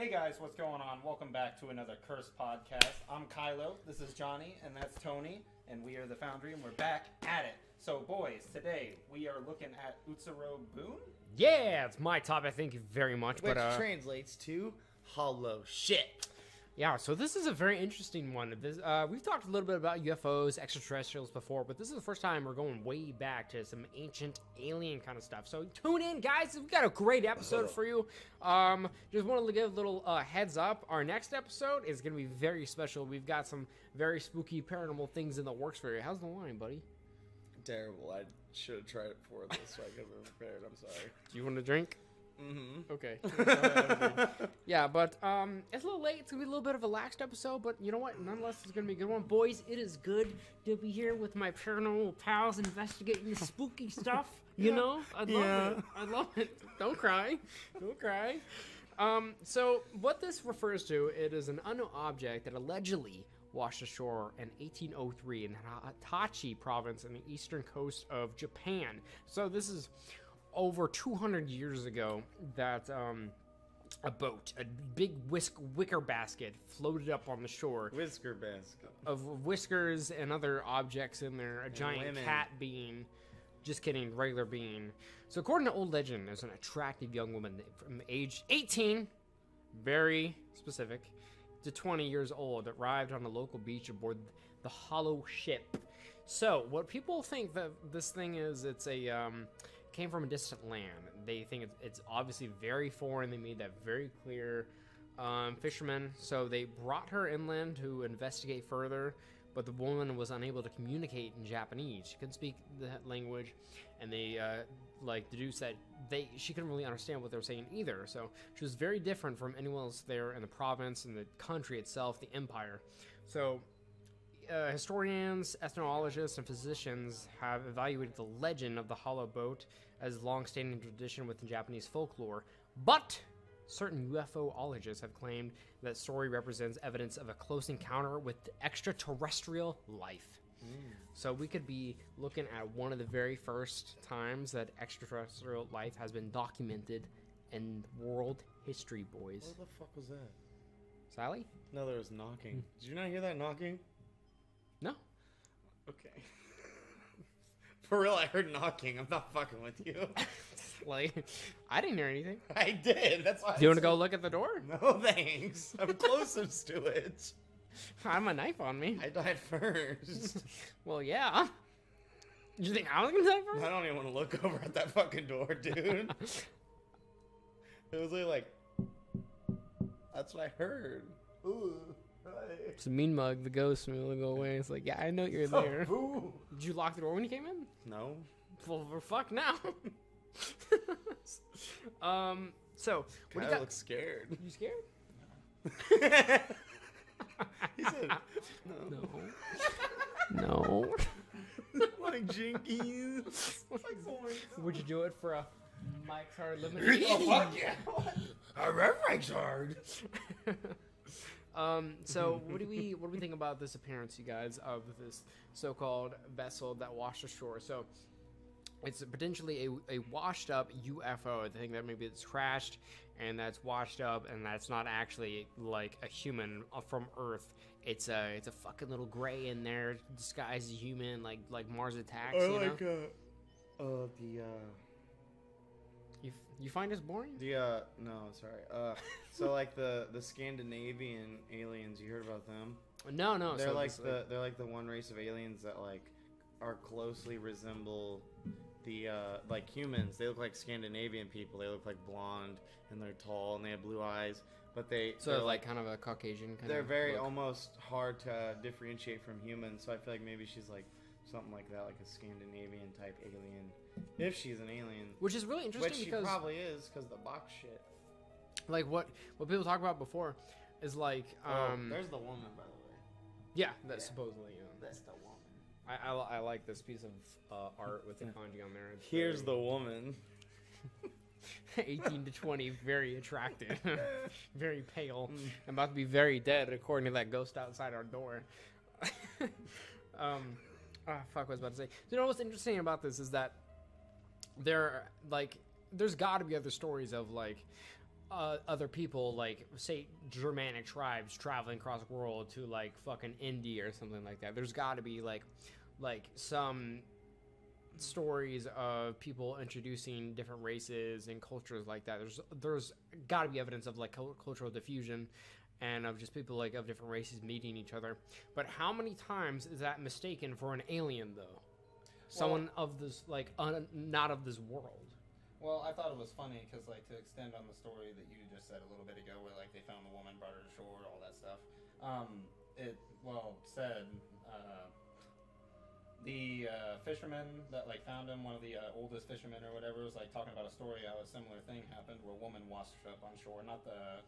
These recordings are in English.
Hey guys, what's going on? Welcome back to another Curse podcast. I'm Kylo, this is Johnny, and that's Tony, and we are the Foundry, and we're back at it. So boys, today we are looking at Utsuro-bune? Yeah, it's my topic, thank you very much. Which translates to hollow shit. Yeah, so this is a very interesting one. We've talked a little bit about UFOs, extraterrestrials before, but this is the first time we're going way back to some ancient alien kind of stuff. So tune in, guys. We've got a great episode for you. Just wanted to give a little heads up. Our next episode is going to be very special. We've got some very spooky paranormal things in the works for you. How's the wine, buddy? Terrible. I should have tried it before this so I could have been prepared. I'm sorry. Do you want to drink? Mm-hmm. Okay. Yeah, but it's a little late. It's gonna be a little bit of a laxed episode, but you know what? Nonetheless, it's gonna be a good one. Boys, it is good to be here with my paranormal pals investigating spooky stuff. You know, I love it. I love it. Don't cry. Don't cry. So what this refers to, it is an unknown object that allegedly washed ashore in 1803 in Hitachi province on the eastern coast of Japan. So this is over 200 years ago that a boat, a big wicker basket, floated up on the shore. Whisker basket. Of whiskers and other objects in there. A giant cat being. Just kidding, regular being. So according to old legend, there's an attractive young woman from age 18, very specific, to 20 years old that arrived on a local beach aboard the hollow ship. So what people think that this thing is, it's a came from a distant land. They think it's obviously very foreign. They made that very clear. Fishermen, so they brought her inland to investigate further, but the woman was unable to communicate in Japanese. She couldn't speak that language, and they deduced that she couldn't really understand what they were saying either. So she was very different from anyone else there in the province and the country itself, the empire. So historians, ethnologists, and physicians have evaluated the legend of the hollow boat as a long-standing tradition within Japanese folklore, but certain UFOologists have claimed that story represents evidence of a close encounter with extraterrestrial life. So we could be looking at one of the very first times that extraterrestrial life has been documented in world history, boys. What the fuck was that? Sally? No, there was knocking. Did you not hear that knocking? No. Okay. For real, I heard knocking. I'm not fucking with you. I didn't hear anything. I did. That's why. Do you want to go look at the door? No, thanks. I'm closest to it. I have a knife on me. I died first. Well, yeah. Did you think I was going to die first? I don't even want to look over at that fucking door, dude. It was like, that's what I heard. Ooh. It's a mean mug. The ghost will go away. It's like, yeah, I know you're there. Ooh. Did you lock the door when you came in? No. Well, we're fucked now. So what do you got? Looks scared. You scared? He said, No. Like jinkies. Would you do it for a Mike's Hard Limited? Oh, fuck yeah. I read Mike's Hard. So what do we think about this appearance, you guys, of this so-called vessel that washed ashore? So it's potentially a washed up UFO. I think that maybe it's crashed and that's washed up, and that's not actually like a human from Earth. It's a fucking little gray in there disguised as human, like Mars Attacks. You find us boring? No, sorry. So like the Scandinavian aliens, you heard about them? No. They're they're like the one race of aliens that like are closely resemble the like humans. They look like Scandinavian people. They look like blonde and they're tall and they have blue eyes. But they're like kind of a Caucasian kind they're of very look. almost hard to differentiate from humans. So I feel like maybe she's like something like that, like a Scandinavian type alien. If she's an alien. Which is really interesting, which because she probably is, because of the box shit. Like what people talk about before is like there's the woman, by the way. Yeah, that's supposedly, you know. That's the woman. I like this piece of art with the kanji on there. It's Here's the woman. 18 to 20, very attractive, very pale, about to be very dead, according to that ghost outside our door. Fuck, what I was about to say. So, you know what's interesting about this is that there's got to be other stories of like other people, like, say, Germanic tribes traveling across the world to, like, fucking India or something like that. There's got to be, like some stories of people introducing different races and cultures like that. There's got to be evidence of, like, cultural diffusion and of just people, like, of different races meeting each other. But how many times is that mistaken for an alien, though? Someone of this, like, not of this world. Well, I thought it was funny because, like, to extend on the story that you just said a little bit ago, where, like, they found the woman, brought her to shore, all that stuff. The fisherman that, like, found him, one of the oldest fishermen or whatever, was, like, talking about a story how a similar thing happened where a woman washed up on shore. Not the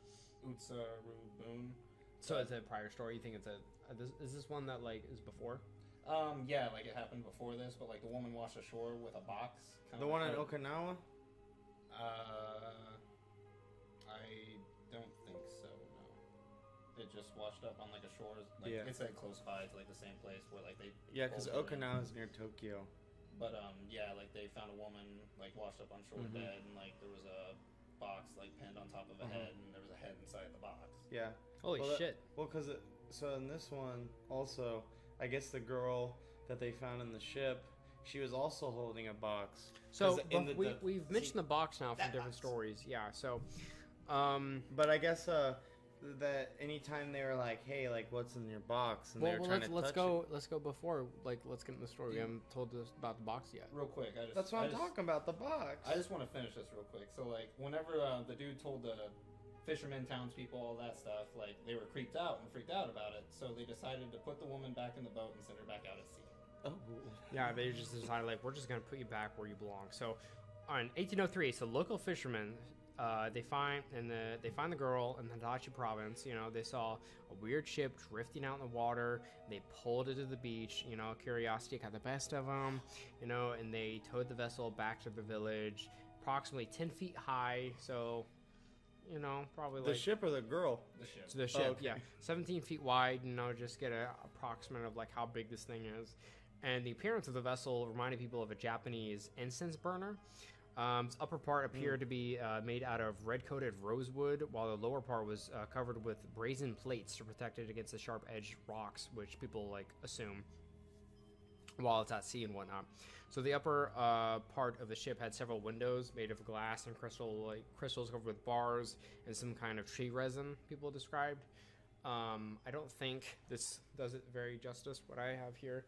Utsuro-bune. So it's a prior story. You think it's is this one that, like, is before? Yeah, like, it happened before this, but, like, the woman washed ashore with a box. The one in Okinawa? I don't think so, no. It just washed up on, like, a shore. Like, yeah. It said close by to, like, the same place where, like, they... Yeah, because Okinawa is near Tokyo. But, yeah, like, they found a woman, like, washed up on shore dead, and, like, there was a box, like, pinned on top of a head, and there was a head inside the box. Yeah. Holy shit. Because so in this one, also, I guess the girl that they found in the ship, she was also holding a box. So we've mentioned the box now from different stories. Yeah. So, but I guess that anytime they were like, "Hey, like, what's in your box?" and they were trying to let's go before, like, let's get in the story. We haven't told us about the box yet. Real quick, that's what I'm talking about, the box. I just want to finish this real quick. So, like, whenever the dude told the fishermen, townspeople, all that stuff, like, they were freaked out about it. So they decided to put the woman back in the boat and send her back out at sea. Oh. Yeah, they just decided, like, we're just gonna put you back where you belong. So, in 1803, so local fishermen, they find the girl in the Hidachi province. You know, they saw a weird ship drifting out in the water. They pulled it to the beach. You know, curiosity got the best of them. You know, and they towed the vessel back to the village, approximately 10 feet high. So, you know, probably the ship or the girl? The ship. So the ship, okay. yeah, 17 feet wide. You know, just get an approximate of, like, how big this thing is. And the appearance of the vessel reminded people of a Japanese incense burner. Its upper part appeared to be made out of red-coated rosewood, while the lower part was covered with brazen plates to protect it against the sharp-edged rocks, which people, like, assume while it's at sea and whatnot. So the upper part of the ship had several windows made of glass and crystals covered with bars and some kind of tree resin, people described. I don't think this does it very justice, what I have here.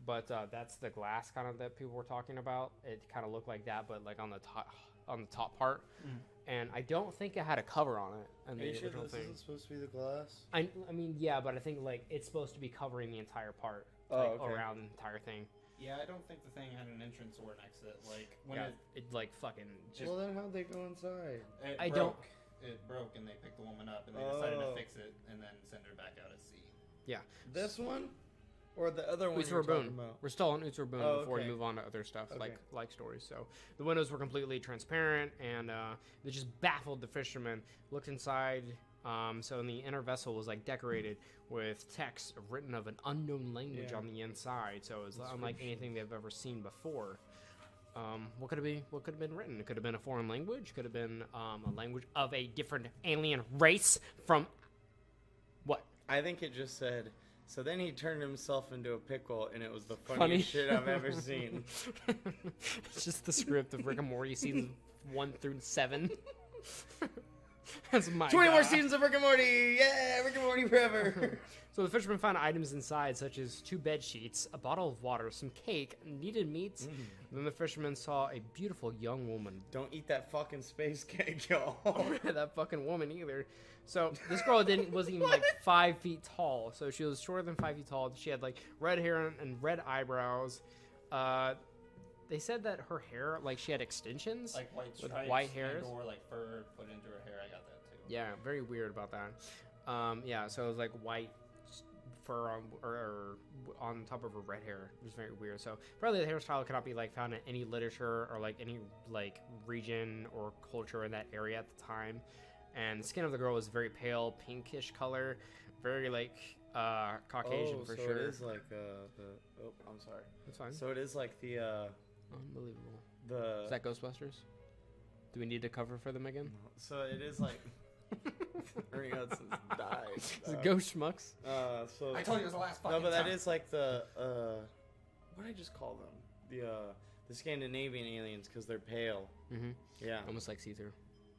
But that's the glass kind of that people were talking about. It kind of looked like that, but, like, on the top part. And I don't think it had a cover on it. And Are you sure this isn't supposed to be the glass? I mean, yeah, but I think, like, it's supposed to be covering the entire part, around the entire thing. Yeah, I don't think the thing had an entrance or an exit. Like, when it like fucking. Just, well, then how'd they go inside? It broke, and they picked the woman up, and they decided to fix it, and then send her back out at sea. Yeah. This one? Or the other one Utsuro-bune. We're still on Utsuro-bune before we move on to other stuff, okay. like stories. So the windows were completely transparent, and they just baffled the fishermen. Looked inside. So in the inner vessel was, like, decorated with text written of an unknown language on the inside. So it was unlike anything they've ever seen before. What could have been written? It could have been a foreign language. Could have been a language of a different alien race from. What? I think it just said. So then he turned himself into a pickle, and it was the funniest shit I've ever seen. It's just the script of Rick and Morty seasons 1 through 7. That's my 20 more seasons of Rick and Morty! Yeah, Rick and Morty forever! So the fisherman found items inside, such as 2 bed sheets, a bottle of water, some cake, needed meats. Then the fisherman saw a beautiful young woman. Don't eat that fucking space cake, y'all. That fucking woman either. So this girl wasn't even like 5 feet tall. So she was shorter than 5 feet tall. She had, like, red hair and red eyebrows. They said that her hair, like, she had extensions, like white stripes, with white hairs, or like fur put into her hair. I got that too. Yeah, very weird about that. Yeah, so it was like white fur on top of her red hair. It was very weird. So probably the hairstyle cannot be, like, found in any literature or, like, any, like, region or culture in that area at the time. And the skin of the girl was very pale, pinkish color, very, like, Caucasian for so sure. So it is like I'm sorry. That's fine. So it is like the Unbelievable. Is that Ghostbusters? Do we need to cover for them again? So it is like Ernie Hudson's died. It's ghost schmucks. So I told you it was the last fucking no, but that time. is like the what did I just call them? The Scandinavian aliens because they're pale. Mm-hmm. Yeah. Almost like see-through.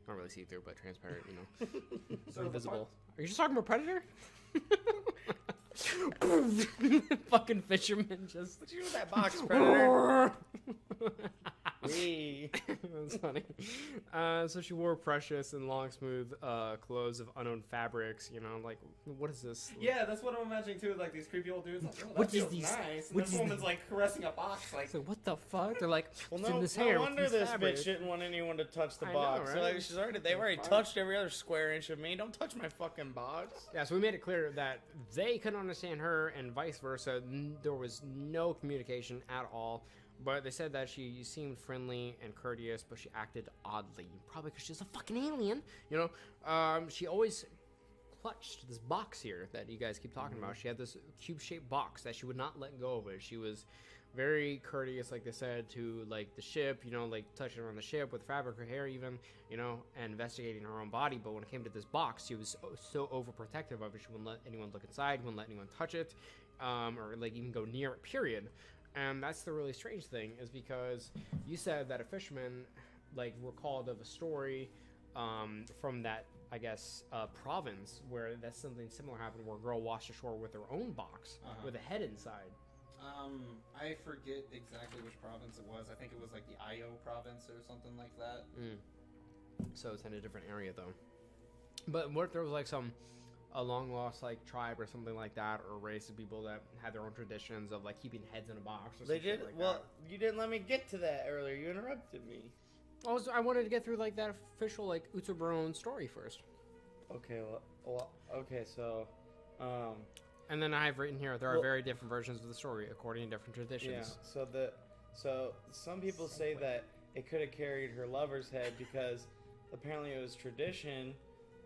Not really see-through, but transparent, you know. So Invisible. Are you just talking about Predator? Fucking fisherman just... What you do with that box, Predator? That's funny. So she wore precious and long, smooth clothes of unknown fabrics. You know, like, what is this? Yeah, that's what I'm imagining too. Like these creepy old dudes. Like, oh, What that is feels these- nice. And what this is woman's the- like caressing a box. Like, So what the fuck? They're like, Well, it's in this no hair. wonder with this fabric. bitch didn't want anyone to touch the I know, box. So, right? like, they've already touched every other square inch of me. Don't touch my fucking box. Yeah, so we made it clear that they couldn't understand her and vice versa. There was no communication at all. But they said that she seemed friendly and courteous, but she acted oddly. Probably because she's a fucking alien, you know? She always clutched this box here that you guys keep talking about. She had this cube-shaped box that she would not let go of it. She was very courteous, like they said, to, like, the ship, you know, like, touching her on the ship with fabric, her hair even, you know, and investigating her own body. But when it came to this box, she was so overprotective of it. She wouldn't let anyone look inside, wouldn't let anyone touch it, or, like, even go near it, period. And that's the really strange thing, is because you said that a fisherman, like, recalled of a story from that, I guess, province where that's something similar happened, where a girl washed ashore with her own box with a head inside. I forget exactly which province it was. I think it was like the Io province or something like that. So it's in a different area, though. But what if there was like a long lost like tribe or something like that, or race of people that had their own traditions of like keeping heads in a box or They something did. like Well, that? you didn't let me get to that earlier. You interrupted me. I wanted to get through like that official like Utsuro-bune story first. Okay. Well. Okay. So. And then I have written here there are Well- very different versions of the story according to different traditions. Yeah. So some people say that it could have carried her lover's head because apparently it was tradition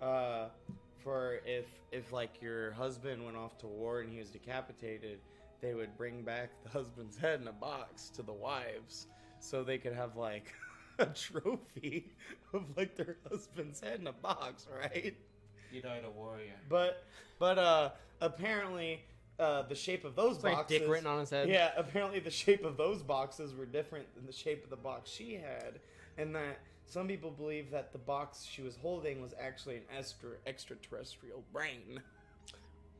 for if like your husband went off to war and he was decapitated, they would bring back the husband's head in a box to the wives so they could have like a trophy of like their husband's head in a box, right? You died a warrior. But apparently the shape of those It's like boxes, dick written on his head. yeah, apparently the shape of those boxes were different than the shape of the box she had, and that some people believe that the box she was holding was actually an extraterrestrial brain.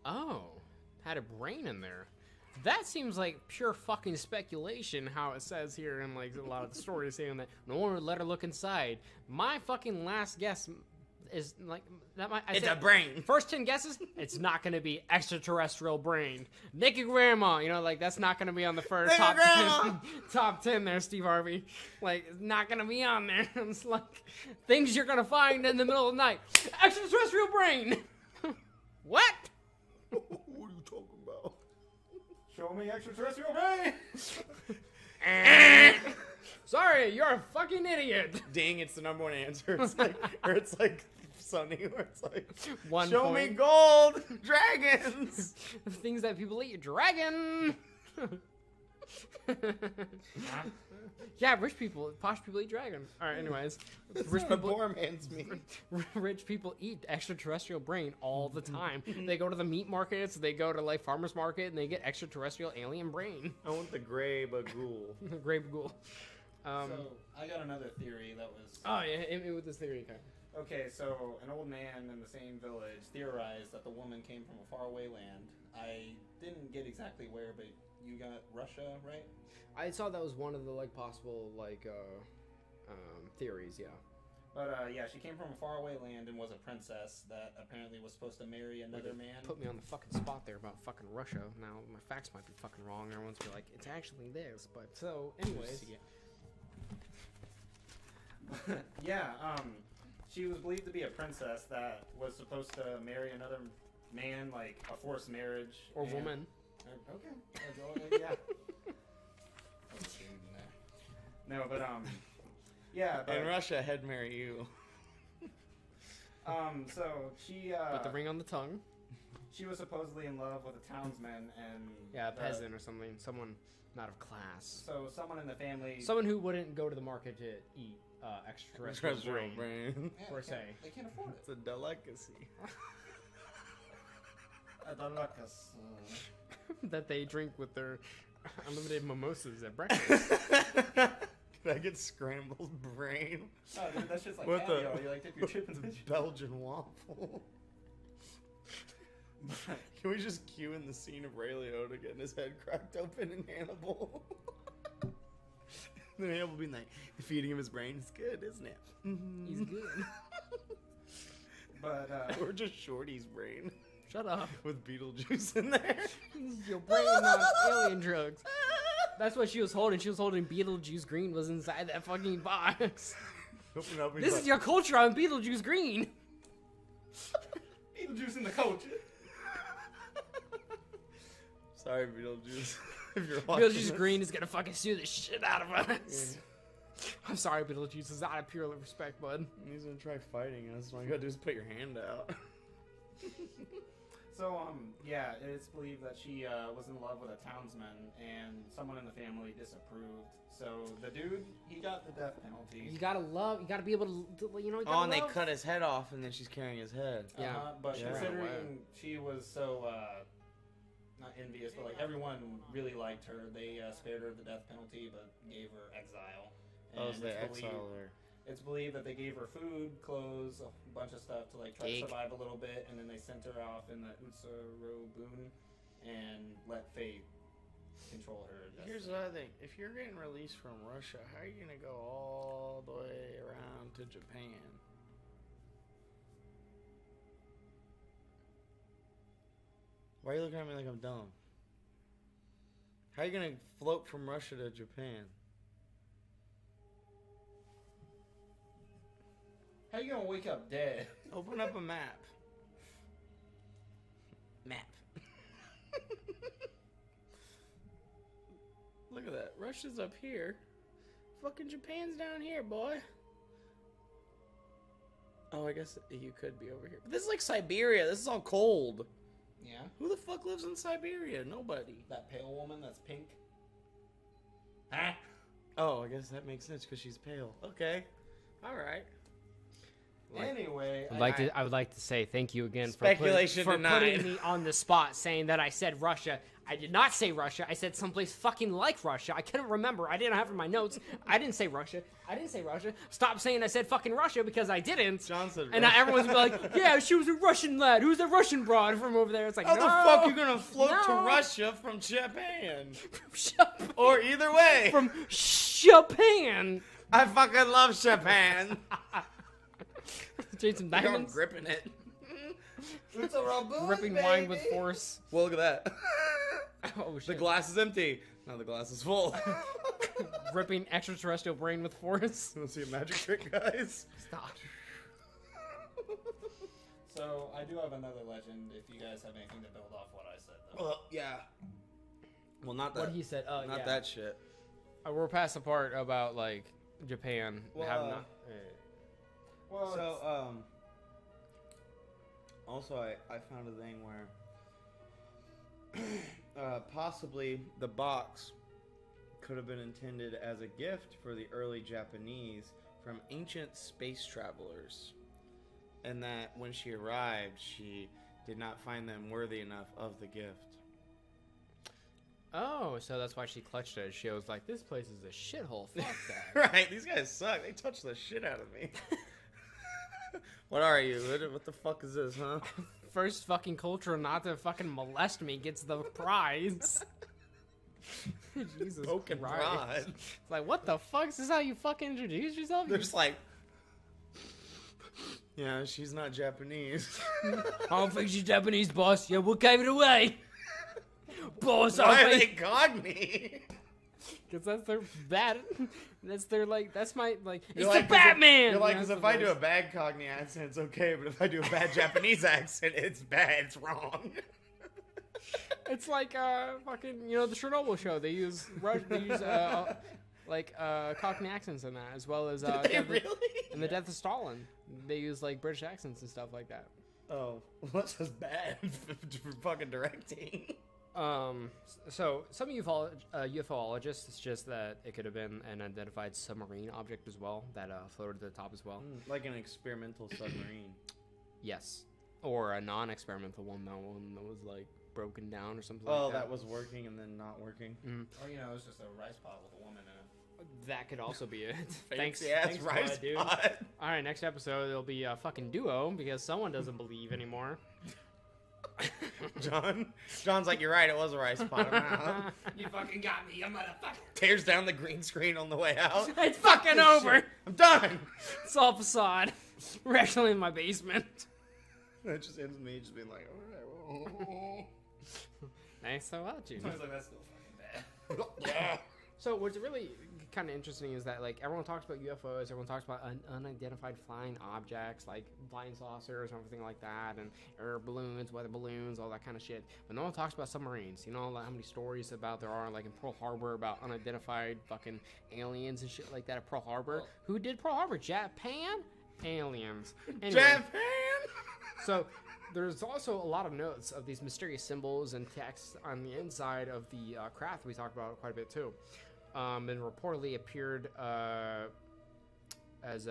Oh, had a brain in there. That seems like pure fucking speculation, how it says here in like a lot of the stories saying that no one would let her look inside. My fucking last guess is like that. It's a brain. First 10 guesses, it's not going to be extraterrestrial brain. Naked grandma, you know, like that's not going to be on the first Naked top grandma! 10, top 10 there, Steve Harvey. Like, it's not going to be on there. It's like things you're going to find in the middle of the night. Extraterrestrial brain. What? What are you talking about? Show me extraterrestrial brain. Sorry, you're a fucking idiot. Dang, it's the number one answer. It's like, or it's like Sunny, where it's like, 1 show point. me gold, dragons. Things that people eat. Dragon. Yeah, rich people, posh people eat dragon. All right, anyways, rich a people, poor man's meat. rich people eat extraterrestrial brain all the time. They go to the meat markets, they go to like farmers market, and they get extraterrestrial alien brain. I want the gray bagul. Grape ghoul. So I got another theory that was. Oh yeah, it with this theory. Okay, so an old man in the same village theorized that the woman came from a faraway land. I didn't get exactly where, but you got Russia, right? I saw that was one of the like possible like theories. Yeah. But yeah, she came from a faraway land and was a princess that apparently was supposed to marry another man. Put me on the fucking spot there about fucking Russia. Now my facts might be fucking wrong. Everyone's be like, it's actually this. But so, anyways. Yeah, she was believed to be a princess that was supposed to marry another man, like a forced marriage. Or and- woman. Okay. Yeah. No, but yeah. But, In Russia, he'd marry you. so she With the ring on the tongue. she was supposedly in love with a townsman and Yeah, a peasant or something. Someone not of class. So someone in the family. Someone who wouldn't go to the market to eat extraterrestrial brain. Yeah, Per se. they can't afford it. It's a delicacy. A delicacy. That they drink with their unlimited mimosas at breakfast. Can I get scrambled brain? Oh, dude, that's just like With caviar. the- You like dip your chip in the Belgian waffle. Can we just cue in the scene of Ray Liotta getting his head cracked open in Hannibal? Then Hannibal being like, feeding him his brain. It's good, isn't it? He's good. But, Or just Shorty's brain Shut up. with Beetlejuice in there. Your brain on alien drugs. That's what she was holding. She was holding Beetlejuice Green was inside that fucking box. Open up and This is your culture on Beetlejuice Green. Beetlejuice in the coach. Sorry, Beetlejuice. If you're watching Beetlejuice this. Green is gonna fucking sue the shit out of us. I'm sorry, Beetlejuice. It's out of pure respect, bud. He's gonna try fighting us. All you gotta do is put your hand out. So, yeah, it's believed that she was in love with a townsman, and someone in the family disapproved. So the dude, he got the death penalty. You gotta be able to, you know. You gotta Oh, and they love. cut his head off, and then she's carrying his head. Yeah. But Yeah. considering she was so not envious, but like everyone really liked her, they spared her the death penalty, but gave her exile. Oh, so they it's believed- exiled her. It's believed that they gave her food, clothes, a bunch of stuff to like try Cake. to survive a little bit, and then they sent her off in the Utsuro-bune and let fate control her destiny. Here's the other thing. If you're getting released from Russia, how are you going to go all the way around to Japan? Why are you looking at me like I'm dumb? How are you going to float from Russia to Japan? How you gonna wake up dead? Open up a map. Map. Look at that. Russia's up here. Fucking Japan's down here, boy. Oh, I guess you could be over here. But this is like Siberia. This is all cold. Yeah. Who the fuck lives in Siberia? Nobody. That pale woman that's pink. Huh? Oh, I guess that makes sense because she's pale. Okay. All right. Anyway, I would like to say thank you again Speculation for denied. putting me on the spot, saying that I said Russia. I did not say Russia. I said someplace fucking like Russia. I couldn't remember. I didn't have it in my notes. I didn't say Russia. I didn't say Russia. Stop saying I said fucking Russia because I didn't. John said And now Russia. everyone's be like, yeah, she was a Russian lad. Who's a Russian broad from over there? It's like, How no. the fuck you gonna float to No. Russia from Japan? Japan. Or either way. From Japan. I fucking love Japan. Jason I'm Diamonds. gripping it. Utsuro-bune, Ripping baby. wine with force. Well, look at that. Oh, The shit. glass is empty. Now the glass is full. Ripping extraterrestrial brain with force. Want to see a magic trick, guys? Stop. So I do have another legend. If you guys have anything to build off what I said, though. Well, yeah. Well, not that. What he said. not Yeah. that shit. We're past the part about like Japan Well, having not. Well, So, also I found a thing where possibly the box could have been intended as a gift for the early Japanese from ancient space travelers, and that when she arrived, she did not find them worthy enough of the gift. Oh, so that's why she clutched it. She was like, "This place is a shithole. Fuck that." Right, these guys suck. They touch the shit out of me. What are you? What the fuck is this, huh? First fucking culture not to fucking molest me gets the prize. Jesus Poking Christ. pride. It's like, what the fuck? Is this how you fucking introduce yourself? They're just like, yeah, she's not Japanese. I don't think she's Japanese, boss. Yeah, we gave it away. Boss, Why I are they think. Cogni? Because that's their bad. That's their, like, that's my, like, it's Like, the Batman! You're like, That's because if the I do a voice. bad Cogni accent, it's okay, but if I do a bad Japanese accent, it's bad, it's wrong. It's like, fucking, you know, the Chernobyl show. They use, Cockney accents in that, as well as, Did they really? in the Death of Stalin. They use, like, British accents and stuff like that. Oh, well, that's just bad for fucking directing. So some UFOologists, it's just that it could have been an identified submarine object as well that floated to the top as well. Like an experimental submarine. Yes, or a non-experimental one that was like broken down or something. Oh, like that was working and then not working. Or it's just a rice pot with a woman in it. That could also be it. Thanks, rice dude. All right, next episode it'll be a fucking duo because someone doesn't believe anymore. John's like, you're right, it was a rice pot. You fucking got me, you motherfucker. Tears down the green screen on the way out. It's fucking over. Shit. I'm done. It's all facade. We're actually in my basement. It just ends with me just being like, alright. Nice to watch you. Sounds like that's still fucking bad. Yeah. So what's really kind of interesting is that like everyone talks about UFOs, everyone talks about unidentified flying objects like flying saucers and everything like that, and air balloons, weather balloons, all that kind of shit. But no one talks about submarines. You know like how many stories about there are like in Pearl Harbor about unidentified fucking aliens and shit like that at Pearl Harbor. Well, who did Pearl Harbor? Japan? Aliens. Anyway, Japan. So there's also a lot of notes of these mysterious symbols and texts on the inside of the craft we talked about quite a bit too. And reportedly appeared as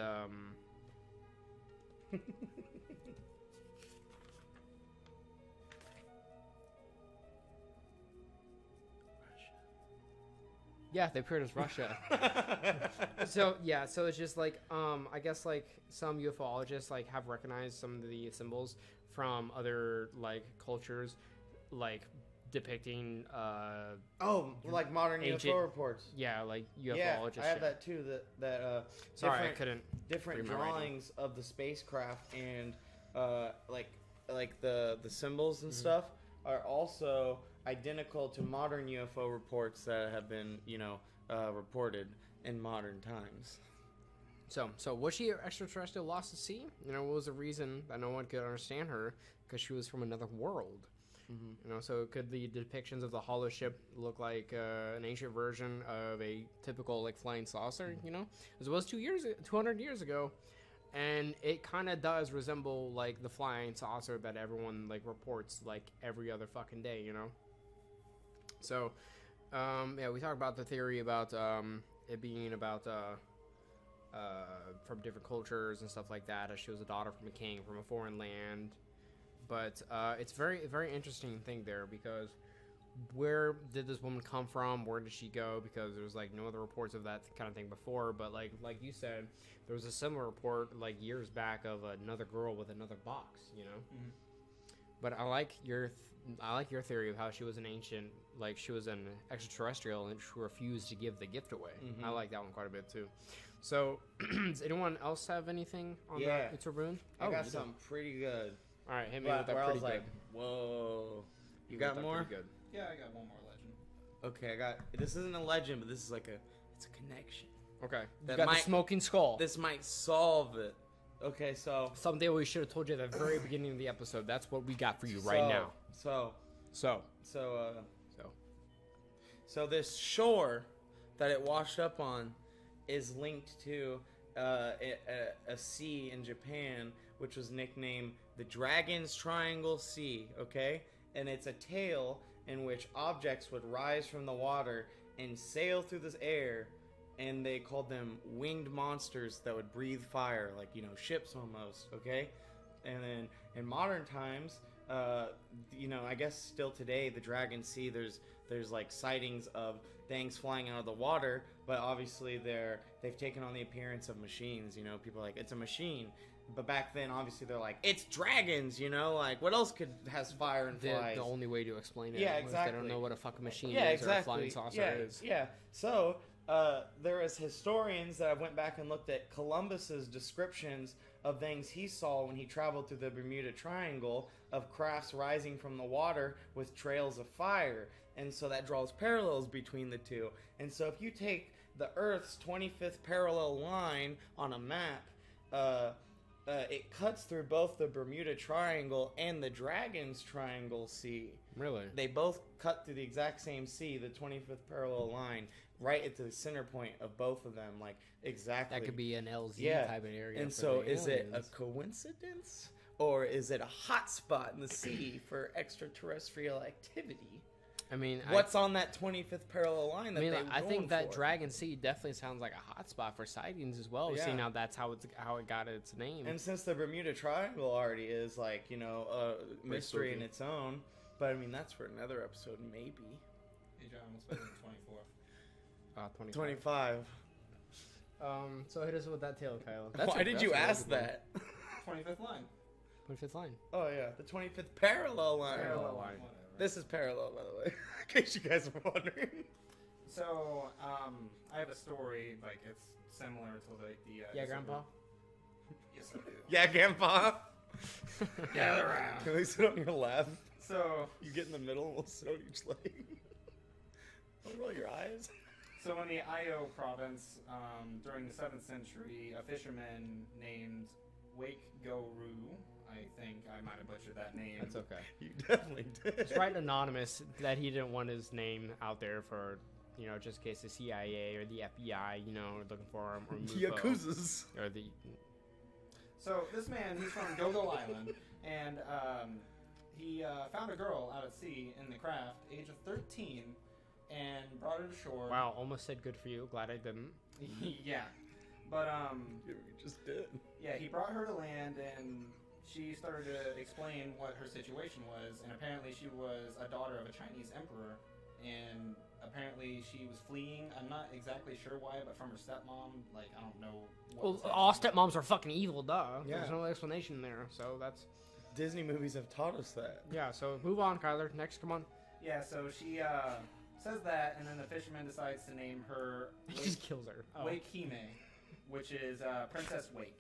yeah, they appeared as Russia. So it's just like I guess like some UFOologists like have recognized some of the symbols from other like cultures, like depicting like modern ancient UFO reports. Yeah, like UFOologists. Yeah, I have that too. Sorry, I couldn't. Different drawings of the spacecraft and like the symbols and stuff are also identical to modern UFO reports that have been reported in modern times. So was she extraterrestrial lost at sea? What was the reason that no one could understand her? Because she was from another world. So could the depictions of the hollow ship look like an ancient version of a typical like flying saucer? As well as 200 years ago, and it kind of does resemble like the flying saucer that everyone like reports like every other fucking day. So we talked about the theory about it being about from different cultures and stuff like that, as she was a daughter from a king from a foreign land. But it's very, very interesting thing there, because where did this woman come from? Where did she go? Because there was like no other reports of that kind of thing before. But like you said, there was a similar report like years back of another girl with another box. But I like your theory of how she was an ancient, like she was an extraterrestrial and she refused to give the gift away. I like that one quite a bit too. So does anyone else have anything on that Utsuro-bune? I got something pretty good. All right, hit me with that pretty good. Like, whoa. You got more? Yeah, I got one more legend. Okay, this isn't a legend, but this is like it's a connection. Okay. You got the smoking skull. This might solve it. Okay, so something we should have told you at the very beginning of the episode. That's what we got for you right now. So this shore that it washed up on is linked to a sea in Japan, which was nicknamed the Dragon's Triangle Sea, okay? And it's a tale in which objects would rise from the water and sail through the air, and they called them winged monsters that would breathe fire, like, ships almost, okay? And then in modern times, I guess still today, the Dragon Sea, there's like sightings of things flying out of the water, but obviously they've taken on the appearance of machines. People are like, it's a machine. But back then, obviously, they're like, it's dragons, like, what else has fire and flies? The only way to explain it. Yeah, exactly. If they don't know what a fucking machine is or a flying saucer is. Yeah, so there is historians that went back and looked at Columbus's descriptions of things he saw when he traveled through the Bermuda Triangle of crafts rising from the water with trails of fire. And so that draws parallels between the two. And so if you take the Earth's 25th parallel line on a map, it cuts through both the Bermuda Triangle and the Dragon's Triangle Sea. Really? They both cut through the exact same sea, the 25th parallel line, right at the center point of both of them, like exactly. That could be an LZ type of area. And so is it a coincidence? Or is it a hot spot in the sea for extraterrestrial activity? I mean, What's on that 25th parallel line that I think that for? Dragon Sea definitely sounds like a hotspot for sightings as well. Yeah. Seeing how that's how it got its name. And since the Bermuda Triangle already is like, you know, a mystery in its own, but I mean, that's for another episode, maybe. Hey, John, what's better than 24? 25. 25. So hit us with that tail, Kyle. Why did you ask that? 25th line. 25th line. Oh, yeah, the 25th parallel line. Parallel line. Whatever. This is parallel, by the way, in case you guys were wondering. So, I have a story, like, it's similar to, like, the... Yeah, Grandpa? Yes, I do. Yeah, Grandpa. Gather around. Can we sit on your lap? So... You get in the middle and we'll sit on each leg. Don't roll your eyes. So in the Io province, during the 7th century, a fisherman named Wakeguru, I think I might have butchered that name. That's okay. You definitely did. It's right anonymous that he didn't want his name out there for, you know, just in case the CIA or the FBI, you know, are looking for him. Or MUFO, Yakuzas. or the... So this man, he's from Gogo Island, and he found a girl out at sea in the craft, age of 13, and brought her to shore. Wow, almost said good for you. Glad I didn't. Yeah. But, You just did. yeah, he brought her to land, and she started to explain what her situation was, and apparently she was a daughter of a Chinese emperor, and apparently she was fleeing. I'm not exactly sure why, but from her stepmom, like, I don't know what Well, was all stepmoms are fucking evil, duh. Yeah. There's no explanation there, so that's... Disney movies have taught us that. Yeah, so move on, Kyler. Next, come on. Yeah, so she says that, and then the fisherman decides to name her He just kills her. Oh. Wakehime, which is Princess Wake.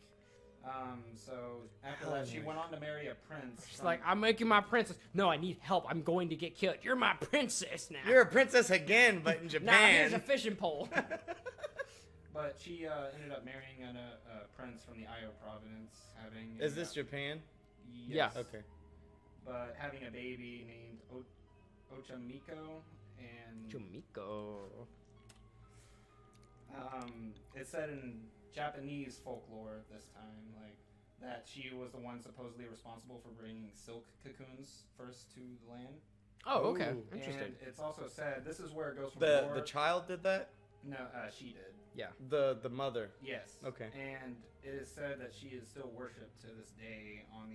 So after that, she went on to marry a prince. She's like, I'm making my princess. No, I need help. I'm going to get killed. You're my princess now. You're a princess again, but in Now here's Japan. a fishing pole. But she ended up marrying a prince from the Io province, having. Is this Japan? Yes. Yeah. Okay. But having a baby named Ochamiko, and Jumiko. It's said in Japanese folklore this time, like that she was the one supposedly responsible for bringing silk cocoons first to the land. Oh, okay. Ooh. Interesting. And it's also said this is where it goes from The lore. the child did that? No, she did. Yeah. The mother. Yes. Okay. And it is said that she is still worshipped to this day on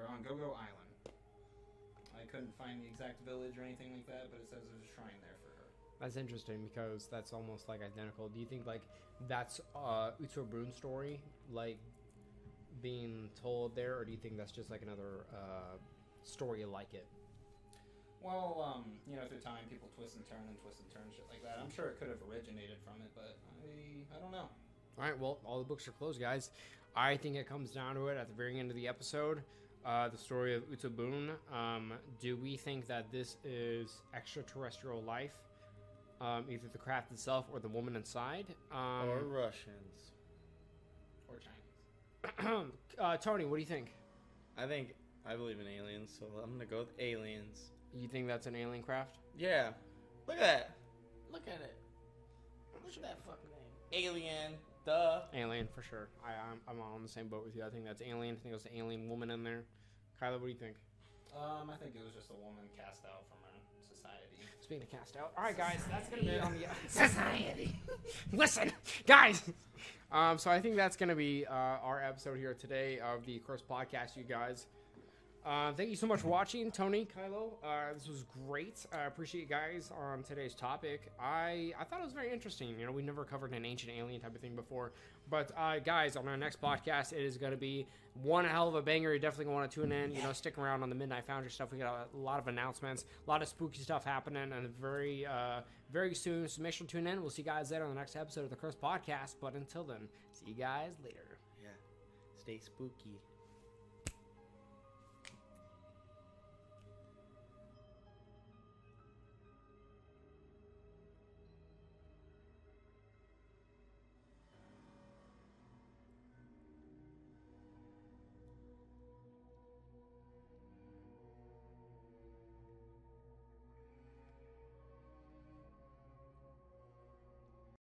on Gogo Island. I couldn't find the exact village or anything like that, but it says there's a shrine there for her. That's interesting because that's almost like identical. Do you think like that's Utsuro-bune story like being told there, or do you think that's just like another story like it? Well, through time, people twist and turn, shit like that. I'm sure it could have originated from it, but I don't know. All right, well, all the books are closed, guys. I think it comes down to it at the very end of the episode. The story of Utsuro-bune. Do we think that this is extraterrestrial life? Either the craft itself or the woman inside? Or Russians. Or Chinese. Tony, what do you think? I believe in aliens, so I'm gonna go with aliens. You think that's an alien craft? Yeah. Look at that. Look at it. Look at that fucking name. Alien. Duh. Alien, for sure. I'm on the same boat with you. I think that's alien. I think there's an alien woman in there. Kyla, what do you think? I think it was just a woman cast out from our society. Speaking of cast out. All right, guys, that's going to be on the society. Listen, guys. So I think that's going to be our episode here today of the Curse Podcast, you guys. Thank you so much for watching, Tony, Kylo. This was great. I appreciate you guys on today's topic. I thought it was very interesting. You know, we never covered an ancient alien type of thing before. But, guys, on our next podcast, it is going to be one hell of a banger. You're definitely going to want to tune in. You know, stick around on the Midnight Foundry stuff. We got a lot of announcements, a lot of spooky stuff happening, and very, very soon. So make sure to tune in. We'll see you guys later on the next episode of the Curse Podcast. But until then, see you guys later. Yeah. Stay spooky.